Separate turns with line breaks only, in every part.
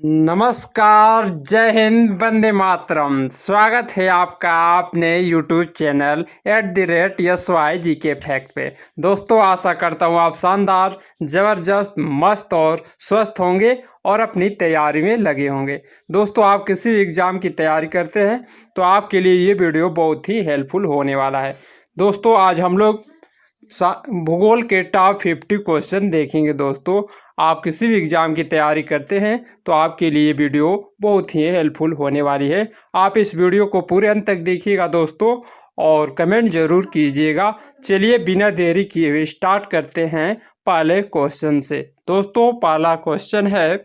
नमस्कार, जय हिंद, वंदे मातरम। स्वागत है आपका अपने यूट्यूब चैनल @SYGK फैक्ट पे। दोस्तों, आशा करता हूँ आप शानदार, ज़बरदस्त, मस्त और स्वस्थ होंगे और अपनी तैयारी में लगे होंगे। दोस्तों, आप किसी भी एग्ज़ाम की तैयारी करते हैं तो आपके लिए ये वीडियो बहुत ही हेल्पफुल होने वाला है। दोस्तों, आज हम लोग भूगोल के टॉप 50 क्वेश्चन देखेंगे। दोस्तों, आप किसी भी एग्ज़ाम की तैयारी करते हैं तो आपके लिए वीडियो बहुत ही हेल्पफुल होने वाली है। आप इस वीडियो को पूरे अंत तक देखिएगा दोस्तों, और कमेंट ज़रूर कीजिएगा। चलिए बिना देरी किए हुए स्टार्ट करते हैं पहले क्वेश्चन से। दोस्तों, पहला क्वेश्चन है,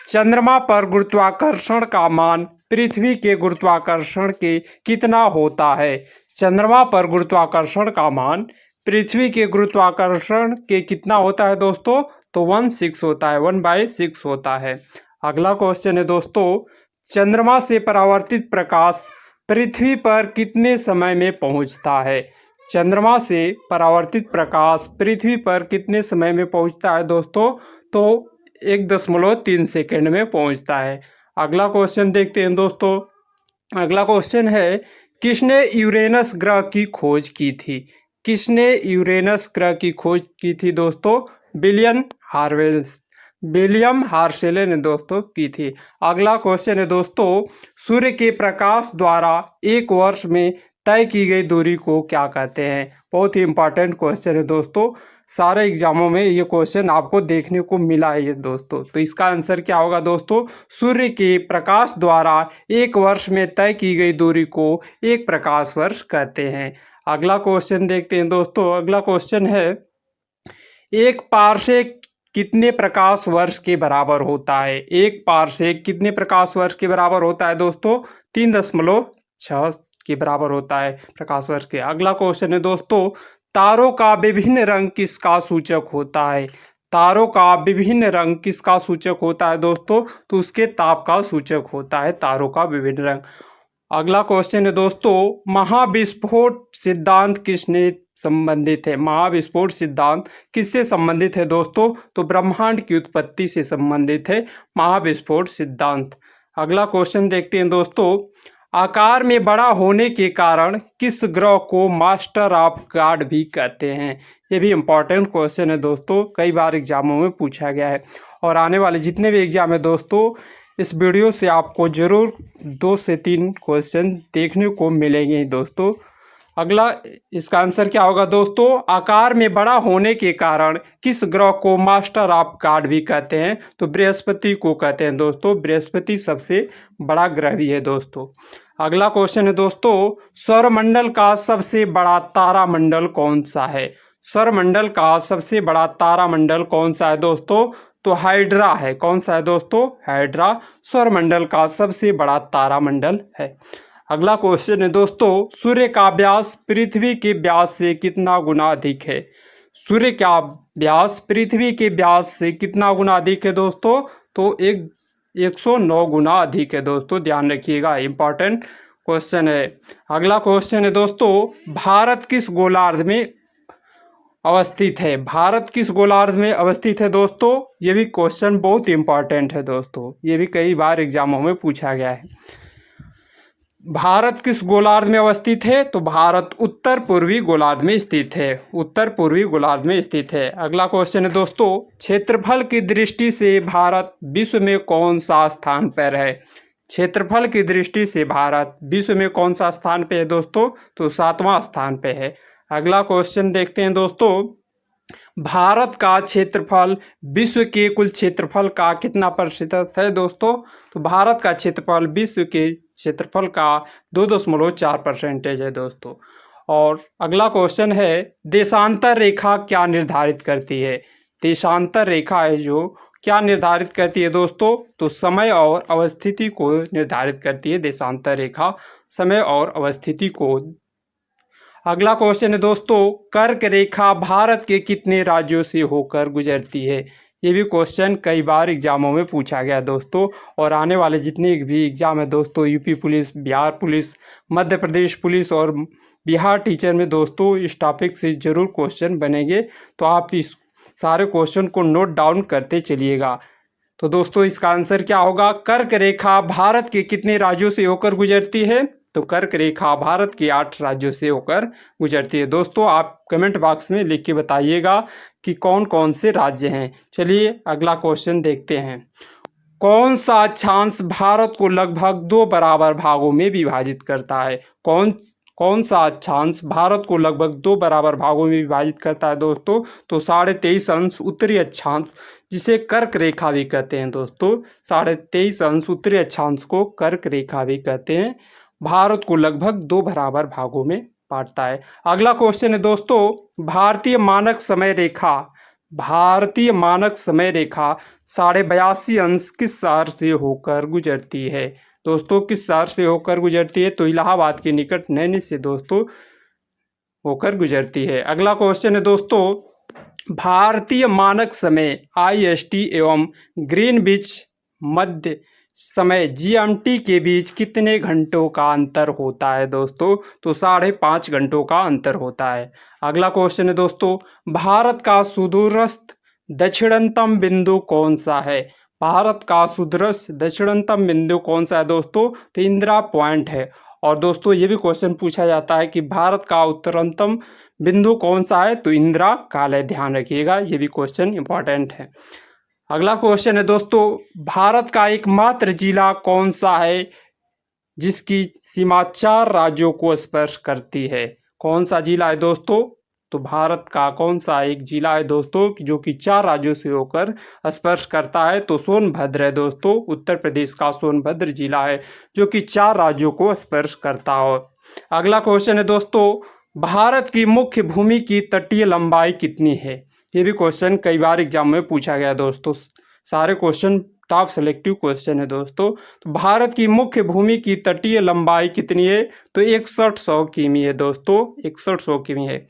चंद्रमा पर गुरुत्वाकर्षण का मान पृथ्वी के गुरुत्वाकर्षण के कितना होता है? चंद्रमा पर गुरुत्वाकर्षण का मान पृथ्वी के गुरुत्वाकर्षण के कितना होता है दोस्तों? तो 1/6 होता है, 1/6 होता है। अगला क्वेश्चन है दोस्तों, चंद्रमा से परावर्तित प्रकाश पृथ्वी पर कितने समय में पहुंचता है? चंद्रमा से परावर्तित प्रकाश पृथ्वी पर कितने समय में पहुंचता है दोस्तों? तो 1.3 सेकेंड में पहुंचता है। अगला क्वेश्चन देखते हैं दोस्तों। अगला क्वेश्चन है, किसने यूरेनस ग्रह की खोज की थी? किसने यूरेनस ग्रह की खोज की थी दोस्तों? विलियम हार्शेले ने दोस्तों की थी। अगला क्वेश्चन है दोस्तों, सूर्य के प्रकाश द्वारा एक वर्ष में तय की गई दूरी को क्या कहते हैं? बहुत ही इंपॉर्टेंट क्वेश्चन है दोस्तों। सारे एग्जामों में ये क्वेश्चन आपको देखने को मिला है ये दोस्तों। तो इसका आंसर क्या होगा दोस्तों? सूर्य के प्रकाश द्वारा एक वर्ष में तय की गई दूरी को एक प्रकाश वर्ष कहते हैं। अगला क्वेश्चन देखते हैं दोस्तों। अगला क्वेश्चन है, एक पारसेक कितने प्रकाश वर्ष के बराबर होता है? एक पारसेक कितने प्रकाश वर्ष के बराबर होता है दोस्तों? 3.6 के बराबर होता है प्रकाश वर्ष के। अगला क्वेश्चन है दोस्तों, तारों का विभिन्न रंग किसका सूचक होता है? तारों का विभिन्न रंग किसका सूचक होता है दोस्तों? तो उसके ताप का सूचक होता है तारों का विभिन्न रंग। अगला क्वेश्चन है दोस्तों, महाविस्फोट सिद्धांत किसने संबंधित है? महाविस्फोट सिद्धांत किससे संबंधित है दोस्तों? तो ब्रह्मांड की उत्पत्ति से संबंधित है महाविस्फोट सिद्धांत। अगला क्वेश्चन देखते हैं दोस्तों, आकार में बड़ा होने के कारण किस ग्रह को मास्टर ऑफ गॉड भी कहते हैं? ये भी इम्पॉर्टेंट क्वेश्चन है दोस्तों, कई बार एग्जामों में पूछा गया है। और आने वाले जितने भी एग्जाम है दोस्तों, इस वीडियो से आपको ज़रूर 2 से 3 क्वेश्चन देखने को मिलेंगे दोस्तों। अगला इसका आंसर क्या होगा दोस्तों? आकार में बड़ा होने के कारण किस ग्रह को मास्टर ऑफ गॉड भी कहते हैं? तो बृहस्पति को कहते हैं दोस्तों। बृहस्पति सबसे बड़ा ग्रह भी है दोस्तों। अगला क्वेश्चन है दोस्तों, सौरमंडल का सबसे बड़ा तारामंडल कौन सा है? सौरमंडल का सबसे बड़ा तारामंडल कौन सा है दोस्तों? तो हाइड्रा है। कौन सा है दोस्तों? हाइड्रा सौरमंडल का सबसे बड़ा तारामंडल है। अगला क्वेश्चन है दोस्तों, सूर्य का व्यास पृथ्वी के व्यास से कितना गुना अधिक है? सूर्य का व्यास पृथ्वी के व्यास से कितना गुना अधिक है दोस्तों? तो 109 गुना अधिक है दोस्तों, ध्यान रखिएगा, इंपॉर्टेंट क्वेश्चन है। अगला क्वेश्चन है दोस्तों, भारत किस गोलार्ध में अवस्थित है? भारत किस गोलार्ध में अवस्थित है दोस्तों? ये भी क्वेश्चन बहुत इंपॉर्टेंट है दोस्तों, ये भी कई बार एग्जामों में पूछा गया है। भारत किस गोलार्ध में अवस्थित है? तो भारत उत्तर पूर्वी गोलार्ध में स्थित है। उत्तर पूर्वी गोलार्ध में स्थित है। अगला क्वेश्चन है दोस्तों, क्षेत्रफल की दृष्टि से भारत विश्व में कौन सा स्थान पर है? क्षेत्रफल की दृष्टि से भारत विश्व में कौन सा स्थान पे है दोस्तों? तो 7वां स्थान पे है। अगला क्वेश्चन देखते हैं दोस्तों, भारत का क्षेत्रफल विश्व के कुल क्षेत्रफल का कितना प्रतिशत है दोस्तों? तो भारत का क्षेत्रफल विश्व के क्षेत्रफल का 2.4% है दोस्तों। और अगला क्वेश्चन है, देशांतर रेखा क्या निर्धारित करती है? देशांतर रेखा है जो क्या निर्धारित करती है दोस्तों? तो समय और अवस्थिति को निर्धारित करती है देशांतर रेखा, समय और अवस्थिति को। अगला क्वेश्चन है दोस्तों, कर्क रेखा भारत के कितने राज्यों से होकर गुजरती है? ये भी क्वेश्चन कई बार एग्जामों में पूछा गया दोस्तों। और आने वाले जितने भी एग्जाम है दोस्तों, UP police, Bihar police, Madhya Pradesh police और बिहार टीचर में दोस्तों इस टॉपिक से ज़रूर क्वेश्चन बनेंगे। तो आप इस सारे क्वेश्चन को नोट डाउन करते चलिएगा। तो दोस्तों इसका आंसर क्या होगा? कर्क रेखा भारत के कितने राज्यों से होकर गुजरती है? तो कर्क रेखा भारत के 8 राज्यों से होकर गुजरती है। दोस्तों आप कमेंट बॉक्स में लिख के बताइएगा कि कौन कौन से राज्य हैं। चलिए अगला क्वेश्चन देखते हैं। कौन सा अक्षांश भारत को लगभग 2 बराबर भागों में विभाजित करता है? कौन सा अक्षांश भारत को लगभग 2 बराबर भागों में विभाजित करता है दोस्तों? तो 23.5 अंश उत्तरी अक्षांश, जिसे कर्क रेखा भी कहते हैं दोस्तों। 23.5 अंश उत्तरी अक्षांश को कर्क रेखा भी कहते हैं, भारत को लगभग 2 बराबर भागों में बांटता है। अगला क्वेश्चन है दोस्तों, भारतीय मानक समय रेखा 82.5 अंश किस शहर से होकर गुजरती है? दोस्तों किस शहर से होकर गुजरती है? तो इलाहाबाद के निकट नैनी से दोस्तों होकर गुजरती है। अगला क्वेश्चन है दोस्तों, भारतीय मानक समय IST एवं ग्रीनविच मध्य समय GMT के बीच कितने घंटों का अंतर होता है दोस्तों? तो 5.5 घंटों का अंतर होता है। अगला क्वेश्चन है दोस्तों, भारत का सुदूरस्थ दक्षिणतम बिंदु कौन सा है? भारत का सुदूरस्थ दक्षिणतम बिंदु कौन सा है दोस्तों? तो इंदिरा पॉइंट है। और दोस्तों ये भी क्वेश्चन पूछा जाता है कि भारत का उत्तरतम बिंदु कौन सा है? तो इंदिरा काले, ध्यान रखिएगा, ये भी क्वेश्चन इंपॉर्टेंट है। अगला क्वेश्चन है दोस्तों, भारत का एकमात्र जिला कौन सा है जिसकी सीमा 4 राज्यों को स्पर्श करती है? कौन सा जिला है दोस्तों? तो भारत का कौन सा एक जिला है दोस्तों जो कि 4 राज्यों से होकर स्पर्श करता है? तो सोनभद्र है दोस्तों। उत्तर प्रदेश का सोनभद्र जिला है जो कि 4 राज्यों को स्पर्श करता हो। अगला क्वेश्चन है दोस्तों, भारत की मुख्य भूमि की तटीय लंबाई कितनी है? ये भी क्वेश्चन कई बार एग्जाम में पूछा गया दोस्तों। सारे क्वेश्चन टॉप सेलेक्टिव क्वेश्चन है दोस्तों। तो भारत की मुख्य भूमि की तटीय लंबाई कितनी है? तो 6100 किमी है दोस्तों, 6100 किमी है।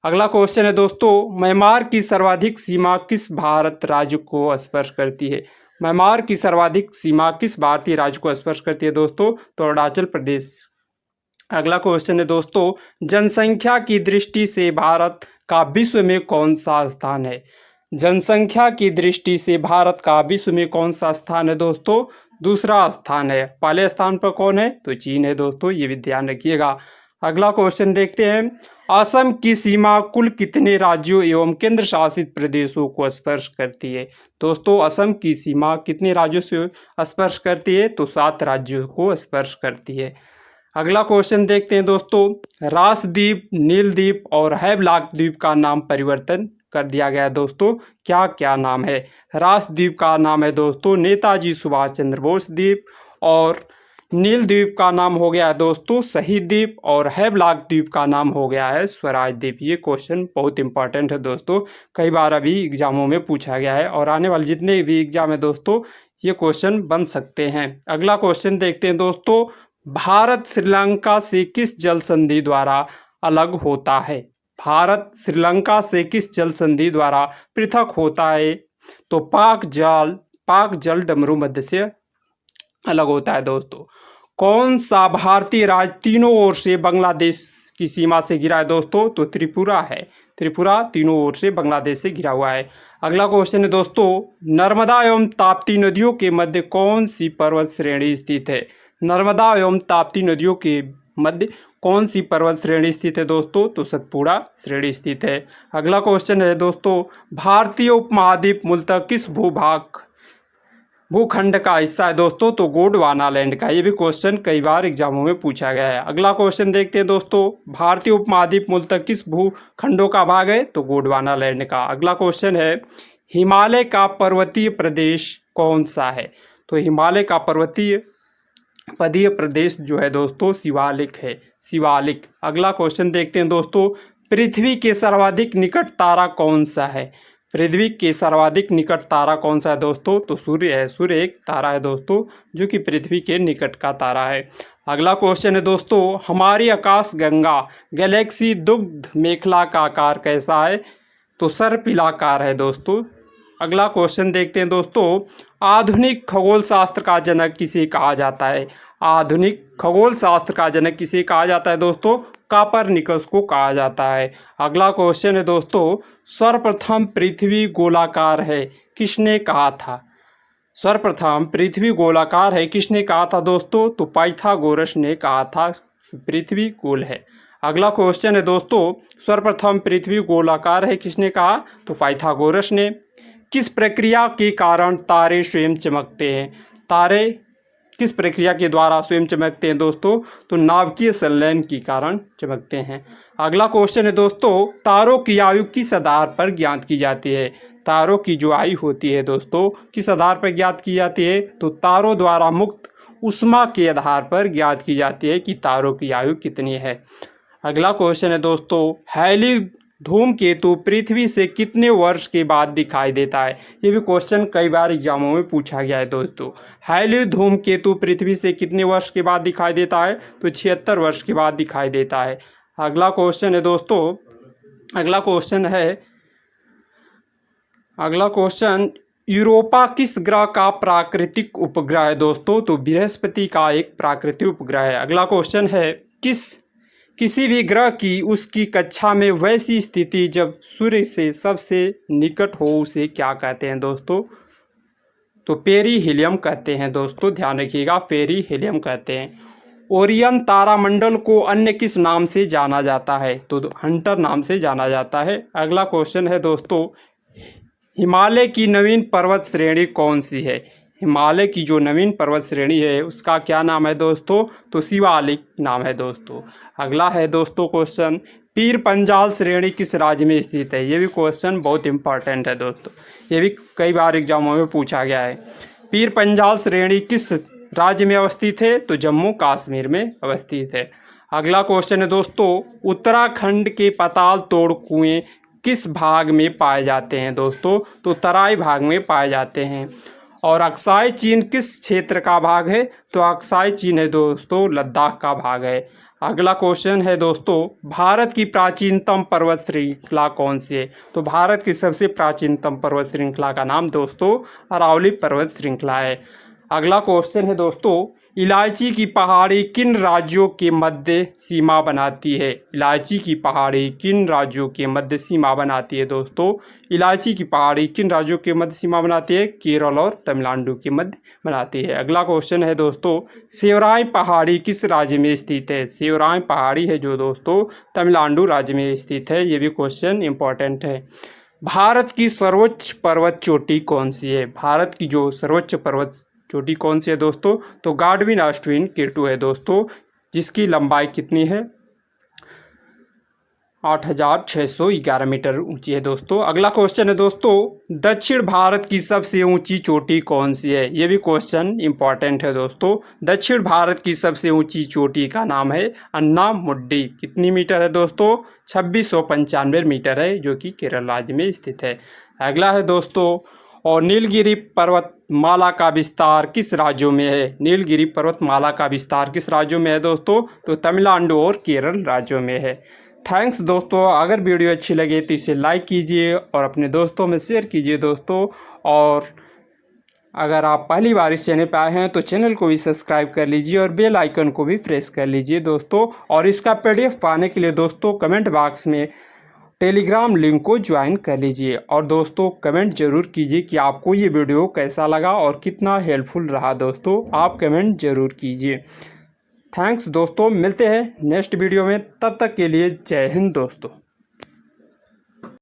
अगला क्वेश्चन है दोस्तों, म्यांमार की सर्वाधिक सीमा किस भारत राज्य को स्पर्श करती है? म्यांमार की सर्वाधिक सीमा किस भारतीय राज्य को स्पर्श करती है दोस्तों? तो अरुणाचल प्रदेश। अगला क्वेश्चन है दोस्तों, जनसंख्या की दृष्टि से भारत का विश्व में कौन सा स्थान है? जनसंख्या की दृष्टि से भारत का विश्व में कौन सा स्थान है दोस्तों? दूसरा स्थान है। पहले स्थान पर कौन है? तो चीन है दोस्तों, ये भी ध्यान रखिएगा। अगला क्वेश्चन देखते हैं, असम की सीमा कुल कितने राज्यों एवं केंद्र शासित प्रदेशों को स्पर्श करती है? दोस्तों असम की सीमा कितने राज्यों से स्पर्श करती है? तो 7 राज्यों को स्पर्श करती है। अगला क्वेश्चन देखते हैं दोस्तों, रासद्वीप, नीलद्वीप और हैवलॉक द्वीप का नाम परिवर्तन कर दिया गया है दोस्तों। क्या क्या नाम है? रासद्वीप का नाम है दोस्तों नेताजी सुभाष चंद्र बोस द्वीप, और नील द्वीप का नाम हो गया है दोस्तों शहीद द्वीप, और हैवलॉक द्वीप का नाम हो गया है स्वराज द्वीप। ये क्वेश्चन बहुत इंपॉर्टेंट है दोस्तों, कई बार अभी एग्जामों में पूछा गया है और आने वाले जितने भी एग्जाम है दोस्तों ये क्वेश्चन बन सकते हैं। अगला क्वेश्चन देखते हैं दोस्तों, भारत श्रीलंका से किस जल संधि द्वारा अलग होता है? भारत श्रीलंका से किस जल संधि द्वारा पृथक होता है? तो पाक जल डमरू मध्य से अलग होता है दोस्तों। कौन सा भारतीय राज्य तीनों ओर से बांग्लादेश की सीमा से घिरा है दोस्तों? तो त्रिपुरा है। त्रिपुरा तीनों ओर से बांग्लादेश से घिरा हुआ है। अगला क्वेश्चन है दोस्तों, नर्मदा एवं ताप्ती नदियों के मध्य कौन सी पर्वत श्रेणी स्थित है? नर्मदा एवं ताप्ती नदियों के मध्य कौन सी पर्वत श्रेणी स्थित है दोस्तों? तो सतपुड़ा श्रेणी स्थित है। अगला क्वेश्चन है दोस्तों, भारतीय उपमहाद्वीप मूलतः किस भूखंड का हिस्सा है दोस्तों? तो गोंडवाना लैंड का। ये भी क्वेश्चन कई बार एग्जामों में पूछा गया है। अगला क्वेश्चन देखते हैं दोस्तों, भारतीय उपमहाद्वीप मूलतः किस भूखंडों का भाग है? तो गोंडवाना लैंड का। अगला क्वेश्चन है, हिमालय का पर्वतीय प्रदेश कौन सा है? तो हिमालय का पर्वतीय पदीय प्रदेश जो है दोस्तों शिवालिक है, शिवालिक। अगला क्वेश्चन देखते हैं दोस्तों, पृथ्वी के सर्वाधिक निकट तारा कौन सा है? पृथ्वी के सर्वाधिक निकट तारा कौन सा है दोस्तों? तो सूर्य है। सूर्य एक तारा है दोस्तों जो कि पृथ्वी के निकट का तारा है। अगला क्वेश्चन है दोस्तों, हमारी आकाश गंगा गैलेक्सी दुग्ध मेखला का आकार कैसा है? तो सर्पिलाकार है दोस्तों। अगला क्वेश्चन देखते हैं दोस्तों, आधुनिक खगोल शास्त्र का जनक किसे कहा जाता है? आधुनिक खगोल शास्त्र का जनक किसे कहा जाता है दोस्तों? कोपरनिकस को कहा जाता है। अगला क्वेश्चन है दोस्तों, सर्वप्रथम पृथ्वी गोलाकार है किसने कहा था? सर्वप्रथम पृथ्वी गोलाकार है किसने कहा था दोस्तों? तो पाइथागोरस ने कहा था पृथ्वी गोल है। अगला क्वेश्चन है दोस्तों, सर्वप्रथम पृथ्वी गोलाकार है किसने कहा? तो पाइथागोरस ने। किस प्रक्रिया के कारण तारे स्वयं चमकते हैं? तारे किस प्रक्रिया के द्वारा स्वयं चमकते हैं दोस्तों? तो नाभिकीय संलयन के कारण चमकते हैं। अगला क्वेश्चन है दोस्तों, तारों की आयु किस आधार पर ज्ञात की जाती है? तारों की जो आयु होती है दोस्तों किस आधार पर ज्ञात की जाती है? तो तारों द्वारा मुक्त ऊष्मा के आधार पर ज्ञात की जाती है कि तारों की आयु कितनी है। अगला क्वेश्चन है दोस्तों, हैली धूमकेतु पृथ्वी से कितने वर्ष के बाद दिखाई देता है? ये भी क्वेश्चन कई बार एग्जामों में पूछा गया है दोस्तों। हैली धूमकेतु पृथ्वी से कितने वर्ष के बाद दिखाई देता है? तो 76 वर्ष के बाद दिखाई देता है। अगला क्वेश्चन है दोस्तों, अगला क्वेश्चन यूरोपा किस ग्रह का प्राकृतिक उपग्रह है दोस्तों? तो बृहस्पति का एक प्राकृतिक उपग्रह है। अगला क्वेश्चन है, किसी भी ग्रह की उसकी कक्षा में वैसी स्थिति जब सूर्य से सबसे निकट हो उसे क्या कहते हैं दोस्तों? तो पेरीहीलियम कहते हैं दोस्तों, ध्यान रखिएगा, पेरीहीलियम कहते हैं। ओरियन तारामंडल को अन्य किस नाम से जाना जाता है? तो हंटर नाम से जाना जाता है। अगला क्वेश्चन है दोस्तों, हिमालय की नवीन पर्वत श्रेणी कौन सी है? हिमालय की जो नवीन पर्वत श्रेणी है उसका क्या नाम है दोस्तों? तो शिवालिक नाम है दोस्तों। अगला है दोस्तों क्वेश्चन, पीर पंजाल श्रेणी किस राज्य में स्थित है? ये भी क्वेश्चन बहुत इंपॉर्टेंट है दोस्तों, ये भी कई बार एग्जामों में पूछा गया है। पीर पंजाल श्रेणी किस राज्य में अवस्थित है? तो जम्मू कश्मीर में अवस्थित है। अगला क्वेश्चन है दोस्तों, उत्तराखंड के पाताल तोड़ कुएं किस भाग में पाए जाते हैं दोस्तों? तो तराई भाग में पाए जाते हैं। और अक्साई चीन किस क्षेत्र का भाग है? तो अक्साई चीन है दोस्तों लद्दाख का भाग है। अगला क्वेश्चन है दोस्तों, भारत की प्राचीनतम पर्वत श्रृंखला कौन सी है? तो भारत की सबसे प्राचीनतम पर्वत श्रृंखला का नाम दोस्तों अरावली पर्वत श्रृंखला है। अगला क्वेश्चन है दोस्तों, इलायची की पहाड़ी किन राज्यों के मध्य सीमा बनाती है? इलायची की पहाड़ी किन राज्यों के मध्य सीमा बनाती है दोस्तों? इलायची की पहाड़ी किन राज्यों के मध्य सीमा बनाती है? केरल और तमिलनाडु के मध्य बनाती है। अगला क्वेश्चन है दोस्तों, सेवराई पहाड़ी किस राज्य में स्थित है? सेवराई पहाड़ी है जो दोस्तों तमिलनाडु राज्य में स्थित है। ये भी क्वेश्चन इंपॉर्टेंट है। भारत की सर्वोच्च पर्वत चोटी कौन सी है? भारत की जो सर्वोच्च पर्वत चोटी कौन सी है दोस्तों? तो गाडविन ऑस्टिन K2 है दोस्तों, जिसकी लंबाई कितनी है? 8611 मीटर ऊंची है दोस्तों। अगला क्वेश्चन है दोस्तों, दक्षिण भारत की सबसे ऊंची चोटी कौन सी है? ये भी क्वेश्चन इंपॉर्टेंट है दोस्तों। दक्षिण भारत की सबसे ऊंची चोटी का नाम है अन्नामुड्डी। कितनी मीटर है दोस्तों? 2695 मीटर है, जो कि केरल राज्य में स्थित है। अगला है दोस्तों, और नीलगिरी पर्वतमाला का विस्तार किस राज्यों में है? नीलगिरी पर्वतमाला का विस्तार किस राज्यों में है दोस्तों? तो तमिलनाडु और केरल राज्यों में है। थैंक्स दोस्तों, अगर वीडियो अच्छी लगे तो इसे लाइक कीजिए और अपने दोस्तों में शेयर कीजिए दोस्तों। और अगर आप पहली बार इस चैनल पर आए हैं तो चैनल को भी सब्सक्राइब कर लीजिए और बेल आइकन को भी प्रेस कर लीजिए दोस्तों। और इसका PDF पाने के लिए दोस्तों कमेंट बॉक्स में टेलीग्राम लिंक को ज्वाइन कर लीजिए। और दोस्तों कमेंट जरूर कीजिए कि आपको ये वीडियो कैसा लगा और कितना हेल्पफुल रहा दोस्तों, आप कमेंट जरूर कीजिए। थैंक्स दोस्तों, मिलते हैं नेक्स्ट वीडियो में, तब तक के लिए जय हिंद दोस्तों।